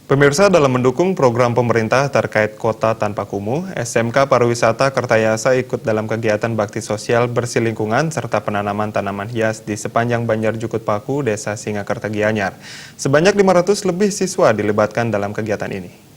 Pemirsa, dalam mendukung program pemerintah terkait kota tanpa kumuh, SMK Pariwisata Kertayasa ikut dalam kegiatan bakti sosial bersih lingkungan serta penanaman tanaman hias di sepanjang Banjar Jukut Paku, Desa Singakerta Gianyar. Sebanyak 500 lebih siswa dilibatkan dalam kegiatan ini.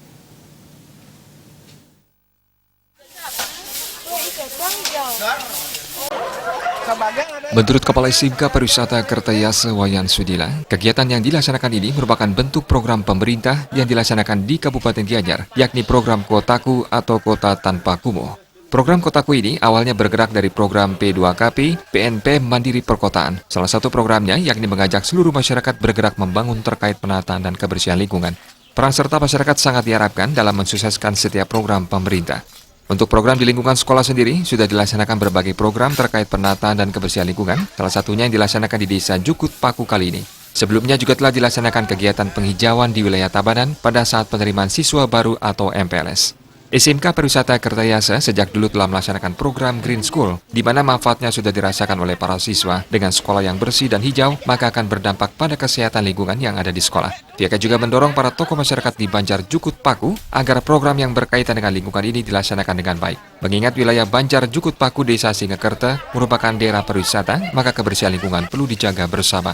Menurut Kepala SMK Pariwisata Kertayasa Wayan Sudila, kegiatan yang dilaksanakan ini merupakan bentuk program pemerintah yang dilaksanakan di Kabupaten Gianyar, yakni program Kotaku atau Kota Tanpa Kumuh. Program Kotaku ini awalnya bergerak dari program P2KP, PNP Mandiri Perkotaan. Salah satu programnya yakni mengajak seluruh masyarakat bergerak membangun terkait penataan dan kebersihan lingkungan. Peran serta masyarakat sangat diharapkan dalam mensukseskan setiap program pemerintah. Untuk program di lingkungan sekolah sendiri, sudah dilaksanakan berbagai program terkait penataan dan kebersihan lingkungan, salah satunya yang dilaksanakan di Desa Jukut Paku kali ini. Sebelumnya juga telah dilaksanakan kegiatan penghijauan di wilayah Tabanan pada saat penerimaan siswa baru atau MPLS. SMK Pariwisata Kertayasa sejak dulu telah melaksanakan program Green School, di mana manfaatnya sudah dirasakan oleh para siswa. Dengan sekolah yang bersih dan hijau, maka akan berdampak pada kesehatan lingkungan yang ada di sekolah. Pihaknya juga mendorong para tokoh masyarakat di Banjar Jukut Paku agar program yang berkaitan dengan lingkungan ini dilaksanakan dengan baik. Mengingat wilayah Banjar Jukut Paku Desa Singakerta merupakan daerah pariwisata, maka kebersihan lingkungan perlu dijaga bersama.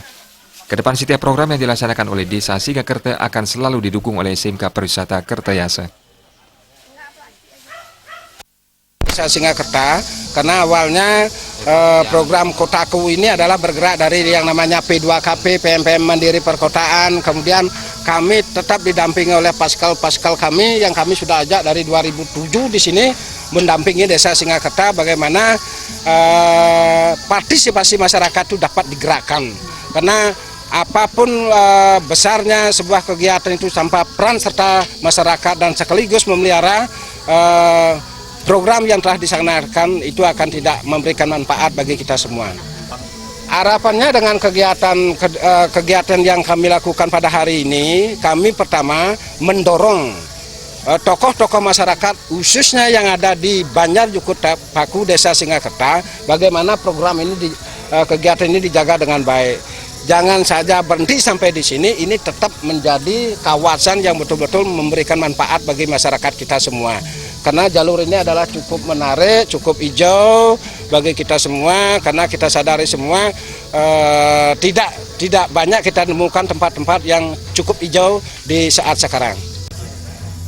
Kedepan setiap program yang dilaksanakan oleh Desa Singakerta akan selalu didukung oleh SMK Pariwisata Kertayasa. Singakerta, karena awalnya program Kotaku ini adalah bergerak dari yang namanya P2KP, PMPM Mandiri Perkotaan. Kemudian kami tetap didampingi oleh paskal kami yang kami sudah ajak dari 2007 di sini mendampingi Desa Singakerta bagaimana partisipasi masyarakat itu dapat digerakkan. Karena apapun besarnya sebuah kegiatan itu tanpa peran serta masyarakat dan sekaligus memelihara program yang telah dilaksanakan itu akan tidak memberikan manfaat bagi kita semua. Harapannya dengan kegiatan yang kami lakukan pada hari ini, kami pertama mendorong tokoh-tokoh masyarakat khususnya yang ada di Banjar Jukut Paku Desa Singakerta, bagaimana program ini kegiatan ini dijaga dengan baik. Jangan saja berhenti sampai di sini, ini tetap menjadi kawasan yang betul-betul memberikan manfaat bagi masyarakat kita semua. Karena jalur ini adalah cukup menarik, cukup hijau bagi kita semua, karena kita sadari semua tidak banyak kita menemukan tempat-tempat yang cukup hijau di saat sekarang.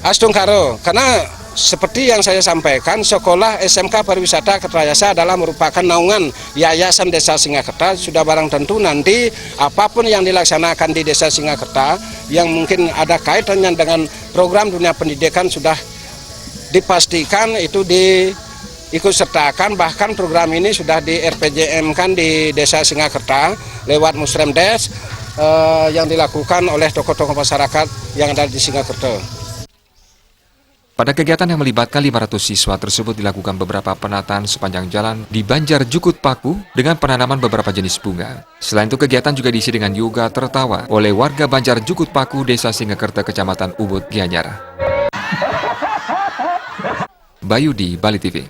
Astung karo, karena seperti yang saya sampaikan, sekolah SMK Pariwisata Kertayasa adalah merupakan naungan Yayasan Desa Singakerta. Sudah barang tentu nanti apapun yang dilaksanakan di Desa Singakerta yang mungkin ada kaitannya dengan program dunia pendidikan sudah dipastikan itu diikut sertakan. Bahkan program ini sudah di RPJM-kan di Desa Singakerta lewat Musremdes yang dilakukan oleh tokoh-tokoh masyarakat yang ada di Singakerta. Pada kegiatan yang melibatkan 500 siswa tersebut dilakukan beberapa penataan sepanjang jalan di Banjar Jukut Paku dengan penanaman beberapa jenis bunga. Selain itu kegiatan juga diisi dengan yoga tertawa oleh warga Banjar Jukut Paku Desa Singakerta Kecamatan Ubud Gianyar. Bayu di Bali TV.